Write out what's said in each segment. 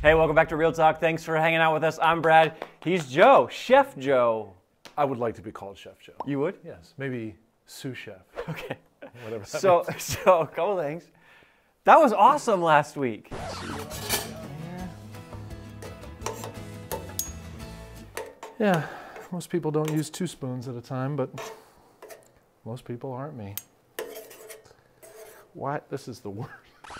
Hey, welcome back to Real Talk. Thanks for hanging out with us. I'm Brad. He's Joe, Chef Joe. I would like to be called Chef Joe. You would? Yes, maybe sous chef. Okay. Whatever that So a couple things. That was awesome last week. Yeah, most people don't use 2 spoons at a time, but most people aren't me. What? This is the worst.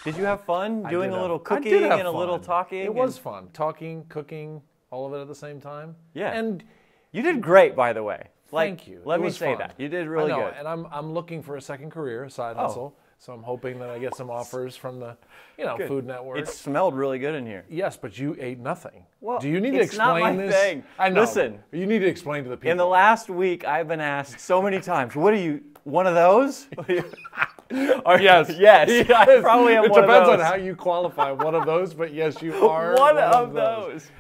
Did you have fun doing a little I cooking did have and a little fun. talking? It was fun. Talking, cooking, all of it at the same time. Yeah. And you did great, by the way. thank you. Let It me was say fun. that. You did really I know, good. and I'm looking for a second career, a side hustle. So I'm hoping that I get some offers from the, Good. Food Network. It smelled really good in here. Yes, but you ate nothing. Well, do you need to it's not explain my this? thing. I know. Listen. You need to explain to the people. In the last week, I've been asked so many times, what are you, one of those? Yes. Yes. I probably am It one of depends those. on how you qualify one of those, but yes, you are One of those.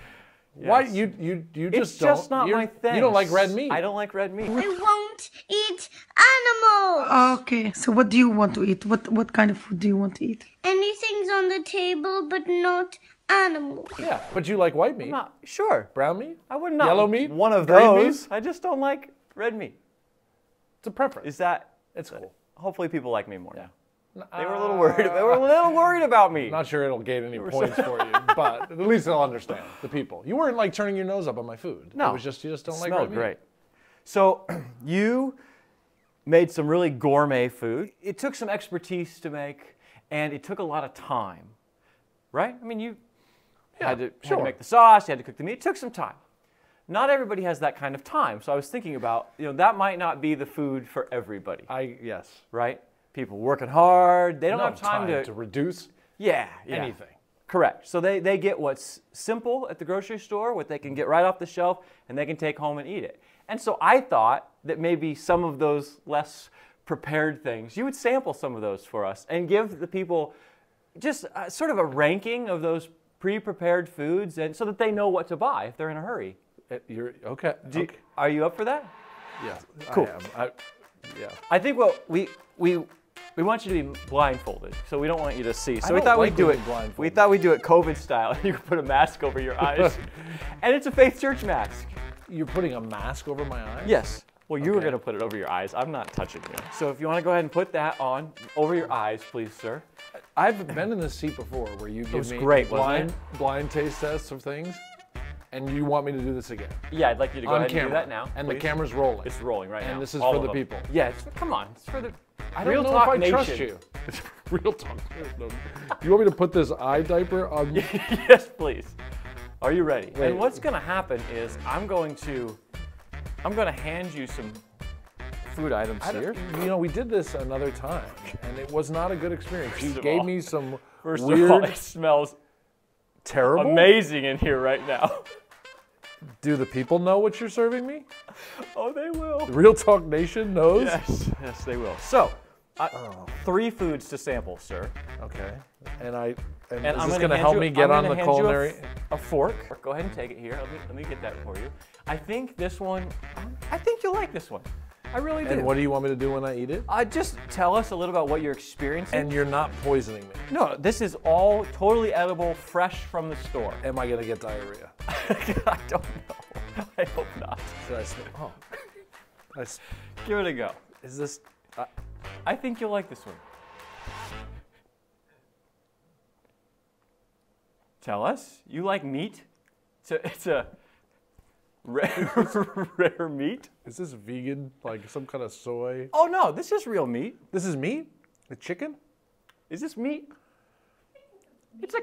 Why Yes. you It's just don't? just not you're- my thing. You don't like red meat. I don't like red meat. I won't eat animals. Okay, so what do you want to eat? What kind of food do you want to eat? Anything's on the table, but not animals. Yeah, but you like white meat, Not sure. brown meat. I would not. Yellow meat? One of Green meat? those. I just don't like red meat. It's a preference. Is that? It's cool. Hopefully, people like me more. Yeah. They were a little worried. They were a little worried about me. Not sure it'll gain any points for you, but at least they'll understand the people. You weren't like turning your nose up on my food. No. It was just you just don't like Smelled red meat. great. So you made some really gourmet food. It took some expertise to make, and it took a lot of time, right? I mean, you had to make the sauce, you had to cook the meat. It took some time. Not everybody has that kind of time. So I was thinking about, that might not be the food for everybody, Yes. right? People working hard, they don't No have time to reduce yeah. anything. Correct. So they get what's simple at the grocery store, what they can get right off the shelf, and they can take home and eat it. And so I thought that maybe some of those less prepared things, you would sample some of those for us and give the people just sort of a ranking of those pre-prepared foods, and so that they know what to buy if they're in a hurry. You're okay. Are you up for that? Yeah. Cool. I am. Yeah. I think what we want you to be blindfolded, so we don't want you to see. So I we don't thought like we'd do being it. blindfolded. We thought we'd do it COVID style. You could put a mask over your eyes, and it's a Faith Church mask. You're putting a mask over my eyes? Yes. Well, you were Okay. going to put it over your eyes. I'm not touching you. So if you want to go ahead and put that on over your eyes, please, sir. I've been in this seat before where you give was me great, wasn't blind taste tests of things, and you want me to do this again. Yeah, I'd like you to go On ahead camera. and do that now. And please. the camera's rolling. It's rolling right now. And this is All for of the them. people. Yeah, come on. It's for the I don't Real know Talk if I Nation. trust you. Real talk. You want me to put this eye diaper on? Yes, please. Are you ready? Wait. And what's going to happen is I'm going to hand you some food items here. We did this another time, and it was not a good experience. You of gave all- me some First weird, of all, it smells terrible. amazing in here right now. Do the people know what you're serving me? Oh, they will. The Real Talk Nation knows? Yes, they will. So, 3 foods to sample, sir. Okay. And is I'm this gonna going to hand help you- me get I'm on gonna the hand you culinary? a fork. Go ahead and take it here. Let me get that for you. I think this one. I think you'll like this one. I really do. And what do you want me to do when I eat it? Just tell us a little about what you're experiencing. And you're not poisoning me. No, this is all totally edible, fresh from the store. Am I going to get diarrhea? I don't know. I hope not. Did I smell? Oh. Give it a go. Is this? I think you'll like this one. Tell us. You like meat? It's a rare meat. Is this vegan? Like some kind of soy? Oh no, this is real meat. This is meat? The chicken? Is this meat? It's a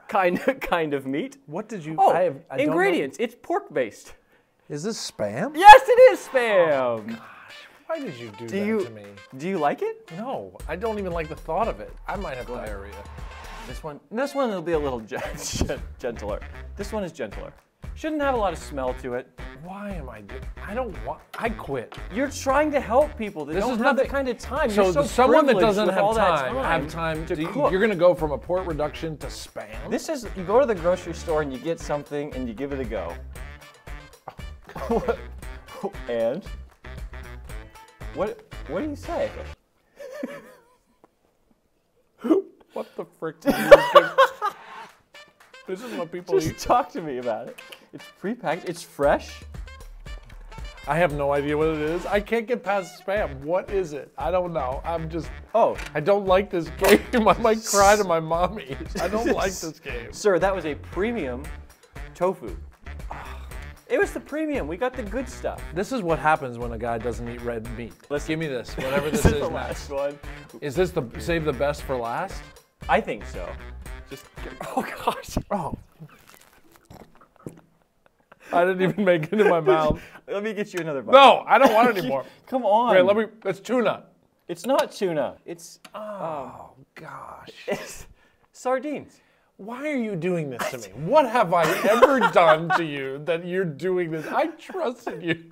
kind of meat. What did you? Oh, I don't know. ingredients. It's pork based. Is this spam? Yes, it is spam. Why did you do that to me? Do you like it? No, I don't even like the thought of it. I might have diarrhea. This one will be a little gentler. This one is gentler. Shouldn't have a lot of smell to it. Why am I doing? I don't want. I quit. You're trying to help people that This don't is have that nothing- kind of time. So, You're so someone that privileged doesn't with have all that time to to cook. You're going to go from a port reduction to spam. This is, you go to the grocery store and you get something and you give it a go. And what do you say? What the frick did you do? This is what people Just eat. talk to me about it. It's prepackaged. It's fresh. I have no idea what it is. I can't get past Spam. What is it? I don't know. I don't like this game. I might cry to my mommy. I don't like this game. Sir, that was a premium tofu. It was the premium. We got the good stuff. This is what happens when a guy doesn't eat red meat. Give me this, whatever this This is is the next. last one. Is this the save the best for last? I think so. Just, oh gosh. Oh. I didn't even make it in my mouth. Let me get you another bite. No, I don't want it anymore. Come on. Okay, it's tuna. It's not tuna. It's Oh, gosh. it's sardines. Why are you doing this to me? What have I ever done to you that you're doing this? I trusted you.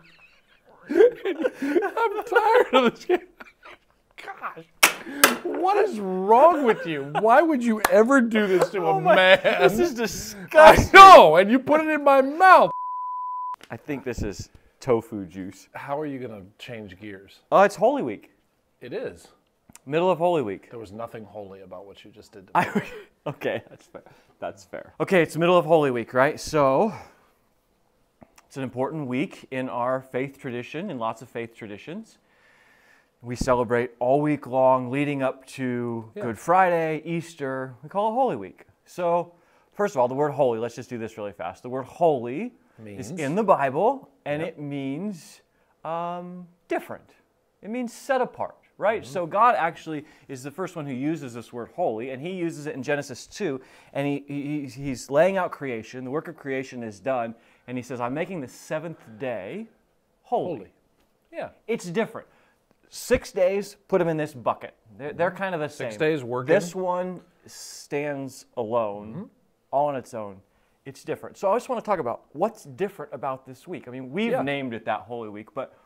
I'm tired of this game. Gosh. What is wrong with you? Why would you ever do this to a man? This is disgusting. I know, and you put it in my mouth. I think this is tofu juice. How are you going to change gears? It's Holy Week. It is. Middle of Holy Week. There was nothing holy about what you just did to me. Okay, that's fair. That's fair. Okay, it's the middle of Holy Week, right? So it's an important week in our faith tradition, in lots of faith traditions. We celebrate all week long leading up to Good Friday, Easter. We call it Holy Week. So first of all, the word holy, let's just do this really fast. The word holy is in the Bible, and it means different. It means set apart. Right? So God actually is the first one who uses this word holy, and he uses it in Genesis 2, and he's laying out creation. The work of creation is done, and he says, I'm making the seventh day holy. Yeah. It's different. 6 days, put them in this bucket. They're kind of the same. 6 days working. This one stands alone, all on its own. It's different. So I just want to talk about what's different about this week. I mean, we've named it that Holy Week, but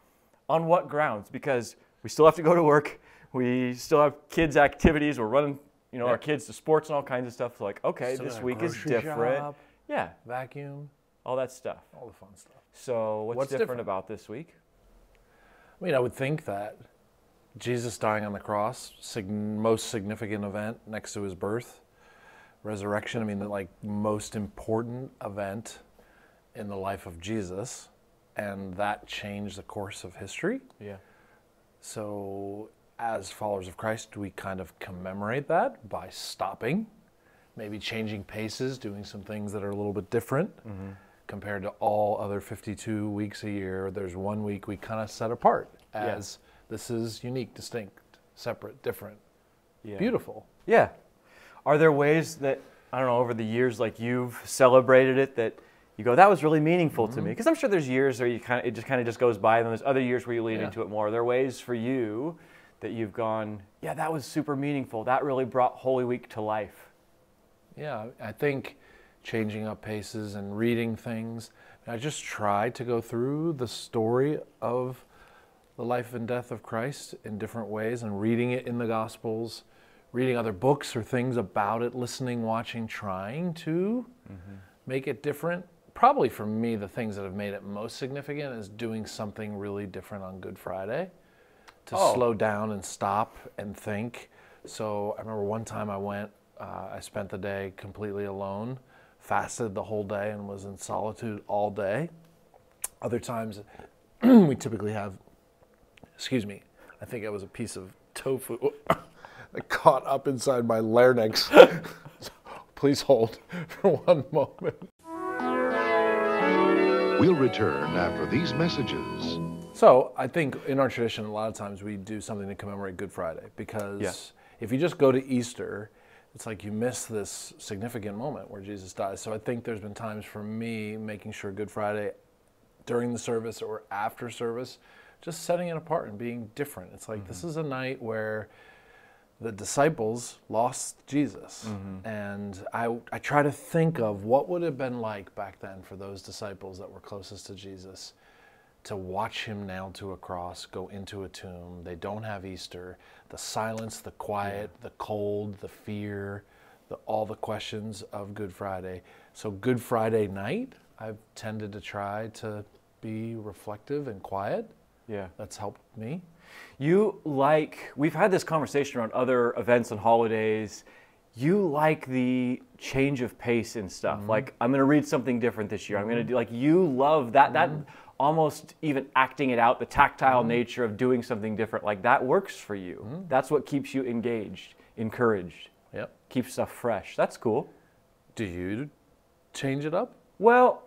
on what grounds? Because we still have to go to work. We still have kids' activities. We're running, our kids to sports and all kinds of stuff. So like, okay, Still this got a week is grocery different. shop, Yeah, vacuum, all that stuff. all the fun stuff. So what's different different? about this week? I mean, I would think that Jesus dying on the cross, most significant event next to his birth, resurrection, I mean, the most important event in the life of Jesus, and that changed the course of history. Yeah. So as followers of Christ, we kind of commemorate that by stopping, maybe changing paces, doing some things that are a little bit different compared to all other 52 weeks a year. There's 1 week we kind of set apart as this is unique, distinct, separate, different, beautiful. Yeah. Are there ways that, I don't know, over the years, like you've celebrated it, that you go, that was really meaningful to me? Because I'm sure there's years where it just kind of goes by, and then there's other years where you lean into it more. Are there ways for you that you've gone, yeah, that was super meaningful. That really brought Holy Week to life? Yeah, I think changing up paces and reading things. I just tried to go through the story of the life and death of Christ in different ways and reading it in the Gospels, reading other books or things about it, listening, watching, trying to make it different. Probably for me, the things that have made it most significant is doing something really different on Good Friday to slow down and stop and think. So I remember one time I went, I spent the day completely alone, fasted the whole day and was in solitude all day. Other times we typically have, I think it was a piece of tofu that caught up inside my larynx. So please hold for one moment. We'll return after these messages. So I think in our tradition, a lot of times we do something to commemorate Good Friday because if you just go to Easter, it's like you miss this significant moment where Jesus dies. So I think there's been times for me making sure Good Friday during the service or after service, just setting it apart and being different. It's like this is a night where the disciples lost Jesus. And I try to think of what would have been like back then for those disciples that were closest to Jesus to watch him nailed to a cross, go into a tomb. They don't have Easter. The silence, the quiet, the cold, the fear, all the questions of Good Friday. So Good Friday night, I've tended to try to be reflective and quiet. Yeah. That's helped me. We've had this conversation around other events and holidays. you like the change of pace and stuff. Like, I'm going to read something different this year. I'm going to do, like, you love that, that almost even acting it out, the tactile nature of doing something different. Like, that works for you. That's what keeps you engaged, encouraged. Yep. Keeps stuff fresh. That's cool. Do you change it up? Well,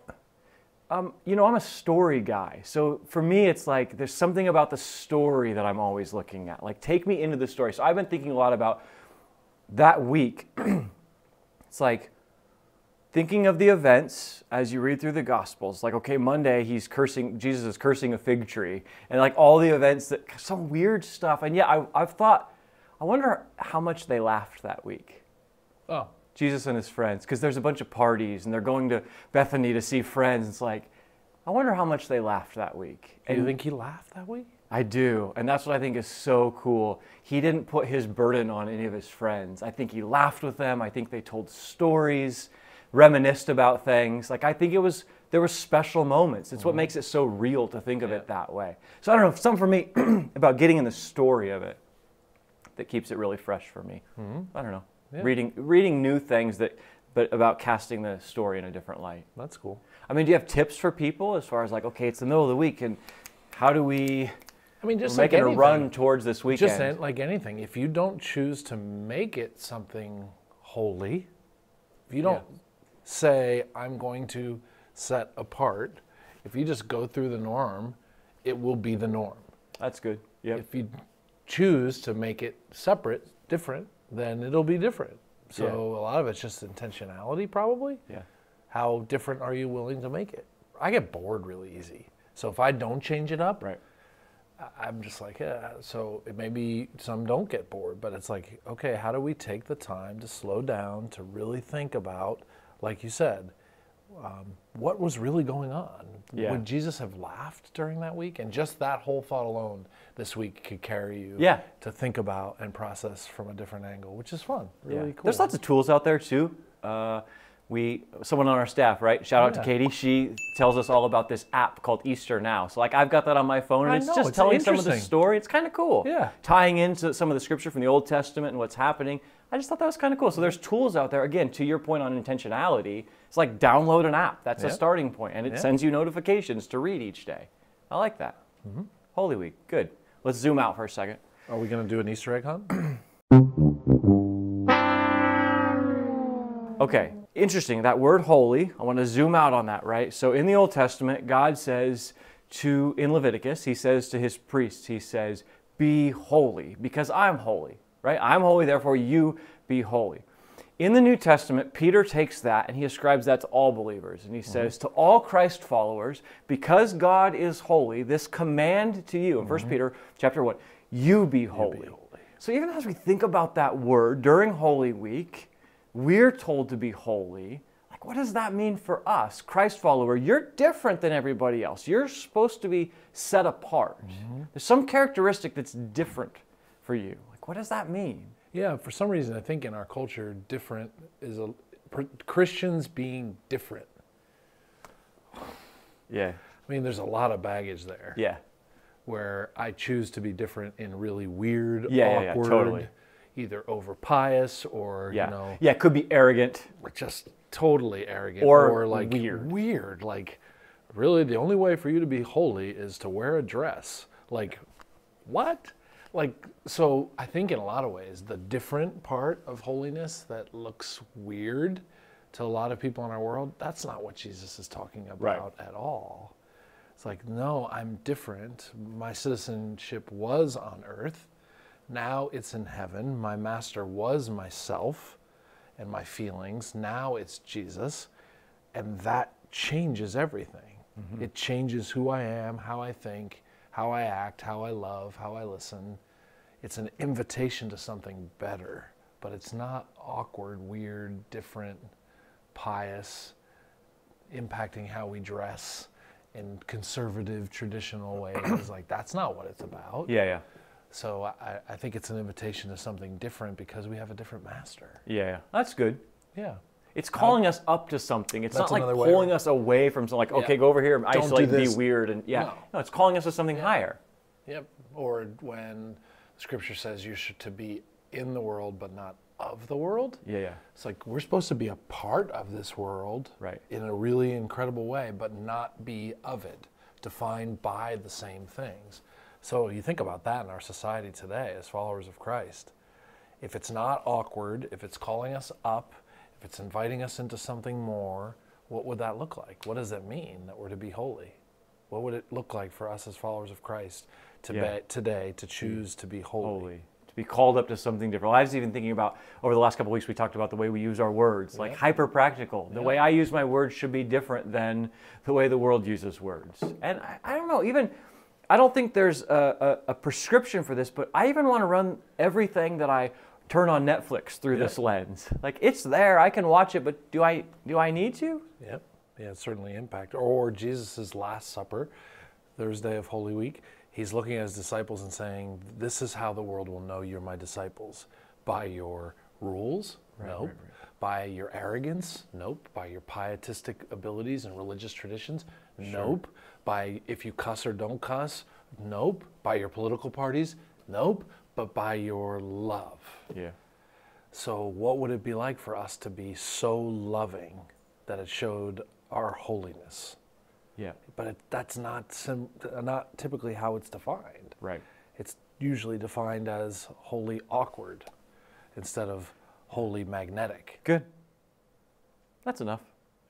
you know, I'm a story guy. So for me, it's like there's something about the story that I'm always looking at. Like, take me into the story. So I've been thinking a lot about that week. It's like thinking of the events as you read through the Gospels. Like, okay, Monday, Jesus is cursing a fig tree. And like all the events, that some weird stuff. And yeah, I've thought, I wonder how much they laughed that week. Oh. Jesus and his friends, because there's a bunch of parties and they're going to Bethany to see friends. It's like, I wonder how much they laughed that week. Do you think he laughed that week? I do, and that's what I think is so cool. He didn't put his burden on any of his friends. I think he laughed with them. I think they told stories, reminisced about things. Like, I think there were special moments. It's what makes it so real to think of it that way. So I don't know, something for me about getting in the story of it that keeps it really fresh for me. I don't know. Yeah. Reading new things but about casting the story in a different light. That's cool. I mean, do you have tips for people as far as like, okay, it's the middle of the week, and how do we? I mean, just we're making like anything, a run towards this weekend. Just like anything, if you don't choose to make it something holy, if you don't say, I'm going to set apart, if you just go through the norm, it will be the norm. That's good. Yep. If you choose to make it separate, different, then it'll be different. So a lot of it's just intentionality, probably. Yeah. How different are you willing to make it? I get bored really easy. So if I don't change it up, right, I'm just like, yeah. So maybe some don't get bored, but it's like, okay, how do we take the time to slow down, to really think about, like you said, what was really going on? Yeah. Would Jesus have laughed during that week? And just that whole thought alone this week could carry you to think about and process from a different angle, which is fun, really cool. There's lots of tools out there too. Someone on our staff, right? Shout out to Katie. She tells us all about this app called Easter Now. So like I've got that on my phone, and it's just telling some of the story. It's kind of cool. Yeah. Tying into some of the scripture from the Old Testament and what's happening. I just thought that was kind of cool. So there's tools out there. Again, to your point on intentionality, it's like download an app. That's a starting point, and it sends you notifications to read each day. I like that. Holy Week, good. Let's zoom out for a second. Are we going to do an Easter egg hunt? Okay, interesting. That word holy, I want to zoom out on that, right? So in the Old Testament, God says in Leviticus, he says to his priests, he says, be holy because I'm holy, right? I'm holy, therefore you be holy. In the New Testament, Peter takes that and he ascribes that to all believers. And he says, to all Christ followers, because God is holy, this command to you, in 1 Peter chapter 1, you be holy. So even as we think about that word during Holy Week, we're told to be holy. Like, what does that mean for us? Christ follower, you're different than everybody else. You're supposed to be set apart. There's some characteristic that's different for you. Like, what does that mean? Yeah, for some reason, I think in our culture, different is Christians being different. Yeah. I mean, there's a lot of baggage there. Yeah. Where I choose to be different in really weird, awkward, totally. Either over pious or, you know. Yeah, it could be arrogant. Just totally arrogant. Or like weird. Weird. Like, really, the only way for you to be holy is to wear a dress. Like, what? Like, so I think in a lot of ways, the different part of holiness that looks weird to a lot of people in our world, that's not what Jesus is talking about at all. It's like, no, I'm different. My citizenship was on earth. Now it's in heaven. My master was myself and my feelings. Now it's Jesus. And that changes everything. It changes who I am, how I think, how I act, how I love, how I listen. It's an invitation to something better, but it's not awkward, weird, different, pious, impacting how we dress in conservative, traditional ways. Like, that's not what it's about. Yeah. So I think it's an invitation to something different because we have a different master. Yeah. That's good. Yeah. It's calling us up to something. It's not like another pulling us away from something like, okay, go over here and isolate and be weird. And no, it's calling us to something higher. Yep. Or when Scripture says you should to be in the world but not of the world. Yeah, yeah. It's like we're supposed to be a part of this world Right. in a really incredible way, but not be of it, defined by the same things. So you think about that in our society today as followers of Christ. If it's not awkward, if it's calling us up, if it's inviting us into something more, what would that look like? What does it mean that we're to be holy? What would it look like for us as followers of Christ today to choose to be holy? To be called up to something different. I was even thinking about, over the last couple of weeks, we talked about the way we use our words, like hyper practical. The way I use my words should be different than the way the world uses words. And I don't know, even, I don't think there's a prescription for this, but I even want to run everything that I turn on Netflix through this lens. Like, it's there, I can watch it, but do I need to? Yep. Yeah, it's certainly impact. Or Jesus' Last Supper, Thursday of Holy Week, he's looking at his disciples and saying, this is how the world will know you're my disciples. By your rules? Nope. Right. By your arrogance? Nope. By your pietistic abilities and religious traditions? Nope. By if you cuss or don't cuss? Nope. By your political parties? Nope. But by your love. Yeah. So what would it be like for us to be so loving that it showed our holiness? Yeah. But that's not typically how it's defined. Right. It's usually defined as wholly awkward instead of wholly magnetic. Good. That's enough.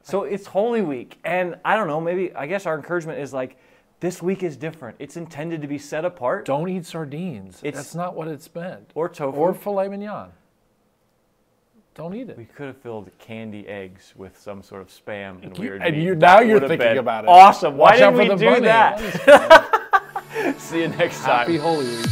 So it's Holy Week, and I don't know, maybe, I guess our encouragement is like, this week is different. It's intended to be set apart. Don't eat sardines. That's not what it's meant. Or tofu. Or filet mignon. Don't eat it. We could have filled candy eggs with some sort of spam and now you're thinking about it. Awesome. Why Watch out didn't for we the do bunny. that? See you next time. Happy Holy Week.